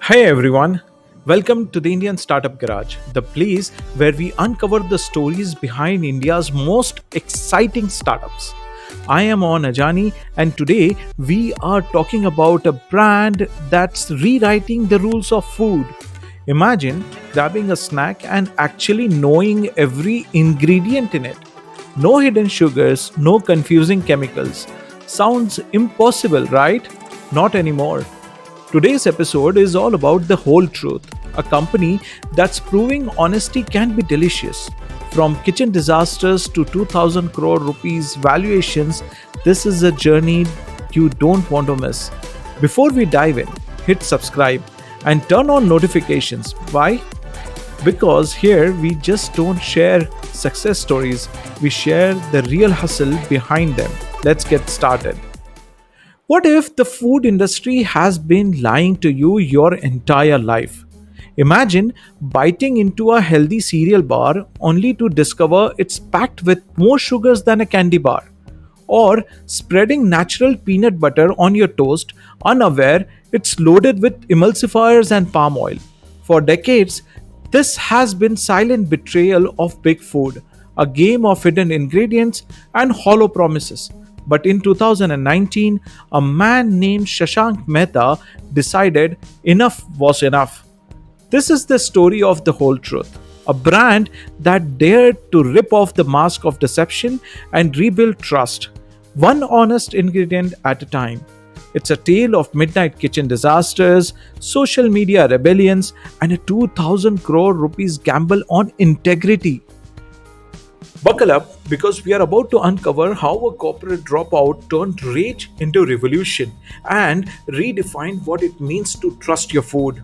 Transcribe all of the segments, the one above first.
Hey everyone, welcome to the Indian Startup Garage, the place where we uncover the stories behind India's most exciting startups. I am on Ajani, and today we are talking about a brand that's rewriting the rules of food. Imagine grabbing a snack and actually knowing every ingredient in it. No hidden sugars, no confusing chemicals. Sounds impossible, right? Not anymore. Today's episode is all about the whole truth, a company that's proving honesty can be delicious. From kitchen disasters to 2000 crore rupees valuations, this is a journey you don't want to miss. Before we dive in, hit subscribe and turn on notifications. Why? Because here we just don't share success stories, we share the real hustle behind them. Let's get started. What if the food industry has been lying to you your entire life? Imagine biting into a healthy cereal bar only to discover it's packed with more sugars than a candy bar. Or spreading natural peanut butter on your toast, unaware it's loaded with emulsifiers and palm oil. For decades, this has been silent betrayal of big food, a game of hidden ingredients and hollow promises. But in 2019, a man named Shashank Mehta decided enough was enough. This is the story of the whole truth. A brand that dared to rip off the mask of deception and rebuild trust, one honest ingredient at a time. It's a tale of midnight kitchen disasters, social media rebellions, and a 2000 crore rupees gamble on integrity. Buckle up because we are about to uncover how a corporate dropout turned rage into revolution and redefined what it means to trust your food.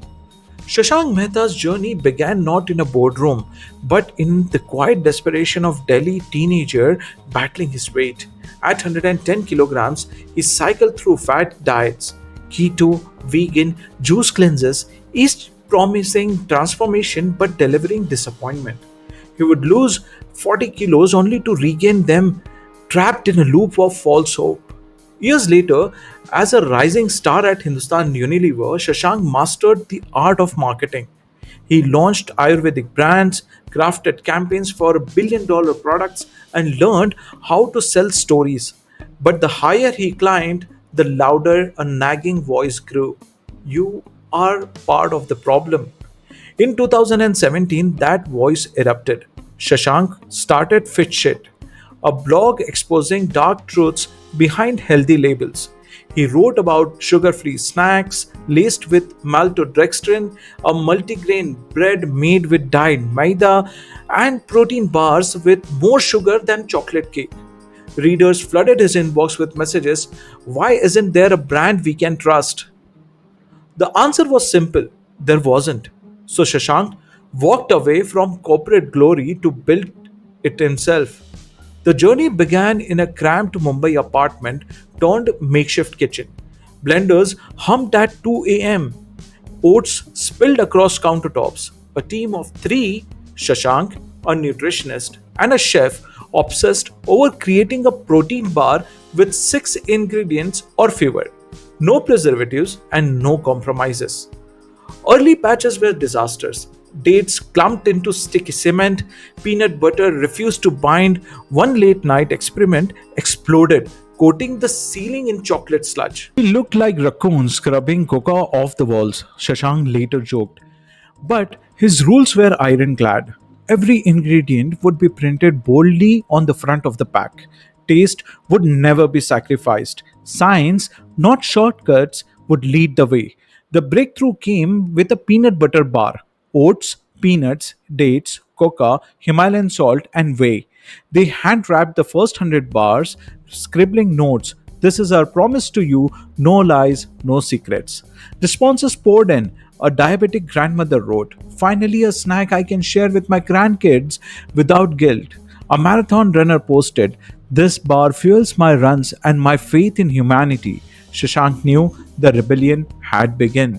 Shashank Mehta's journey began not in a boardroom, but in the quiet desperation of Delhi teenager battling his weight. At 110 kilograms, he cycled through fat diets, keto, vegan, juice cleanses, each promising transformation but delivering disappointment. He would lose 40 kilos only to regain them, trapped in a loop of false hope. Years later, as a rising star at Hindustan Unilever, Shashank mastered the art of marketing. He launched Ayurvedic brands, crafted campaigns for billion-dollar products, and learned how to sell stories. But the higher he climbed, the louder a nagging voice grew. You are part of the problem. In 2017, that voice erupted. Shashank started Fit Shit, a blog exposing dark truths behind healthy labels. He wrote about sugar free snacks laced with maltodextrin, a multigrain bread made with dyed maida, and protein bars with more sugar than chocolate cake. Readers flooded his inbox with messages: why isn't there a brand we can trust? The answer was simple: there wasn't. So Shashank walked away from corporate glory to build it himself. The journey began in a cramped Mumbai apartment turned makeshift kitchen. Blenders hummed at 2 a.m. Oats spilled across countertops. A team of three: Shashank, a nutritionist, and a chef obsessed over creating a protein bar with six ingredients or fewer. No preservatives and no compromises. Early patches were disasters. Dates clumped into sticky cement, peanut butter refused to bind, one late night experiment exploded, coating the ceiling in chocolate sludge. We looked like raccoons scrubbing cocoa off the walls, Shashank later joked. But his rules were ironclad. Every ingredient would be printed boldly on the front of the pack. Taste would never be sacrificed. Science, not shortcuts, would lead the way. The breakthrough came with a peanut butter bar: oats, peanuts, dates, cocoa, Himalayan salt, and whey. They hand wrapped the first 100 bars, scribbling notes: this is our promise to you, no lies, no secrets. Responses poured in. A diabetic grandmother wrote, finally, a snack I can share with my grandkids without guilt. A marathon runner posted, this bar fuels my runs and my faith in humanity. Shashank knew the rebellion had begun.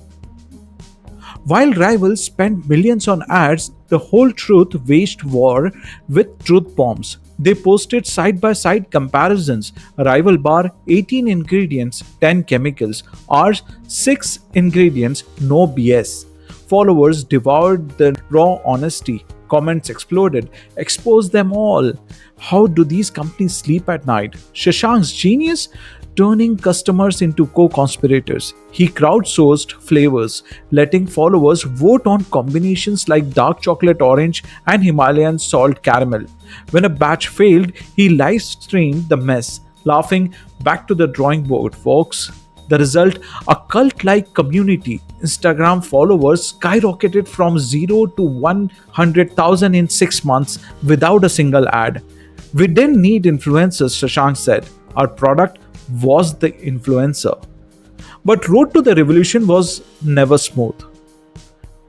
While rivals spent millions on ads, the whole truth waged war with truth bombs. They posted side by side comparisons. Rival bar 18 ingredients, 10 chemicals. Ours 6 ingredients, no BS. Followers devoured the raw honesty. Comments exploded. Expose them all. How do these companies sleep at night? Shashank's genius? Turning customers into co conspirators. He crowdsourced flavors, letting followers vote on combinations like dark chocolate orange and Himalayan salt caramel. When a batch failed, he live streamed the mess, laughing, "Back to the drawing board, folks." The result, a cult like community. Instagram followers skyrocketed from 0 to 100,000 in 6 months without a single ad. We didn't need influencers, Shashank said. Our product was the influencer. But road to the revolution was never smooth.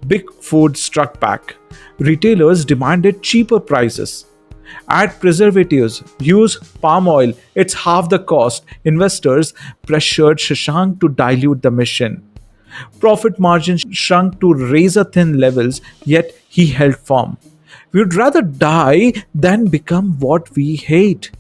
Big food struck back. Retailers demanded cheaper prices. Add preservatives, use palm oil, it's half the cost. Investors pressured Shashank to dilute the mission. Profit margins shrunk to razor thin levels, yet he held firm. We'd rather die than become what we hate.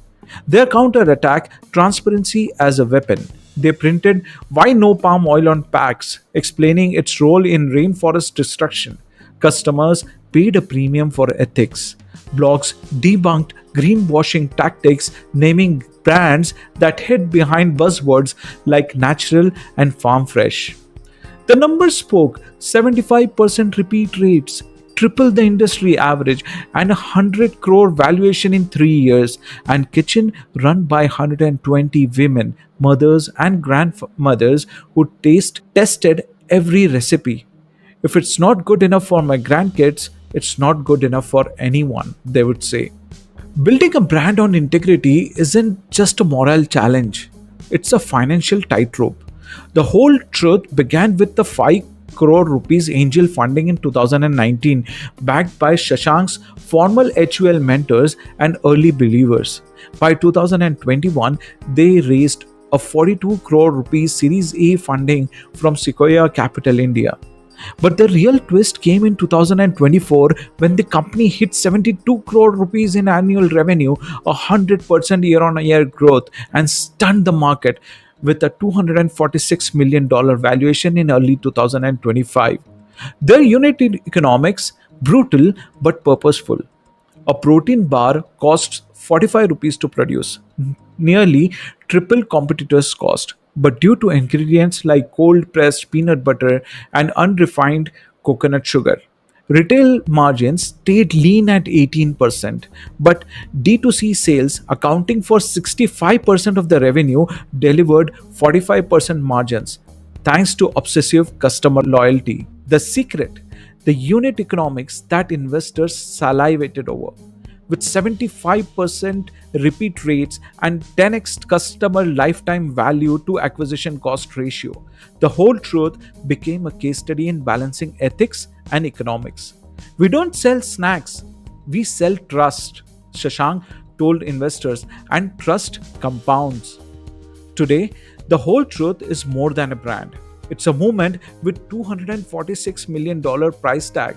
Their counterattack, transparency as a weapon. They printed "Why no palm oil on packs," explaining its role in rainforest destruction. Customers paid a premium for ethics. Blogs debunked greenwashing tactics, naming brands that hid behind buzzwords like natural and farm fresh. The numbers spoke: 75% repeat rates, triple the industry average, and 100 crore valuation in 3 years, and kitchen run by 120 women, mothers and grandmothers who tested every recipe. If it's not good enough for my grandkids, it's not good enough for anyone, they would say. Building a brand on integrity isn't just a moral challenge, it's a financial tightrope. The whole truth began with the 5 crore rupees angel funding in 2019, backed by Shashank's formal HUL mentors and early believers. By 2021, they raised a 42 crore rupees Series A funding from Sequoia Capital India. But the real twist came in 2024 when the company hit 72 crore rupees in annual revenue, 100% year on year growth, and stunned the market with a $246 million valuation in early 2025. Their unit economics, brutal but purposeful. A protein bar costs 45 rupees to produce, nearly triple competitors' cost. But due to ingredients like cold pressed peanut butter and unrefined coconut sugar, retail margins stayed lean at 18%, but D2C sales, accounting for 65% of the revenue, delivered 45% margins thanks to obsessive customer loyalty. The secret, the unit economics that investors salivated over. With 75% repeat rates and 10x customer lifetime value to acquisition cost ratio, the whole truth became a case study in balancing ethics and economics. We don't sell snacks, we sell trust, Shashank told investors, and trust compounds. Today, the whole truth is more than a brand. It's a movement with $246 million price tag.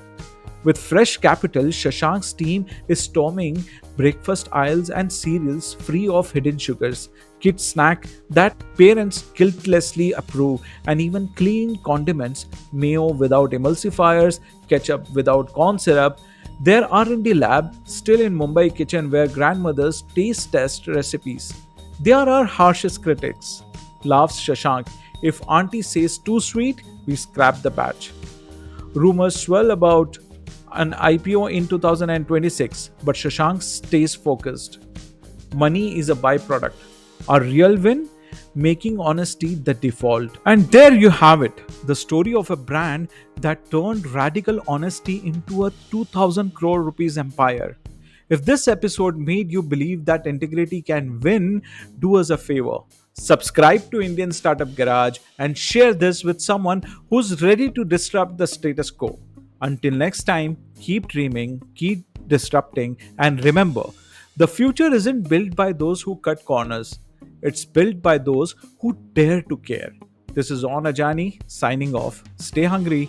With fresh capital, Shashank's team is storming breakfast aisles and cereals free of hidden sugars, kid snack that parents guiltlessly approve, and even clean condiments, mayo without emulsifiers, ketchup without corn syrup. Their R&D lab still in Mumbai kitchen where grandmothers taste test recipes. They are our harshest critics, laughs Shashank. If auntie says too sweet, we scrap the batch. Rumors swell about an IPO in 2026, but Shashank stays focused. Money is a byproduct. Our real win? Making honesty the default. And there you have it, the story of a brand that turned radical honesty into a 2000 crore rupees empire. If this episode made you believe that integrity can win, do us a favor. Subscribe to Indian Startup Garage and share this with someone who's ready to disrupt the status quo. Until next time, keep dreaming, keep disrupting, and remember, the future isn't built by those who cut corners. It's built by those who dare to care. This is On Ajani signing off. Stay hungry.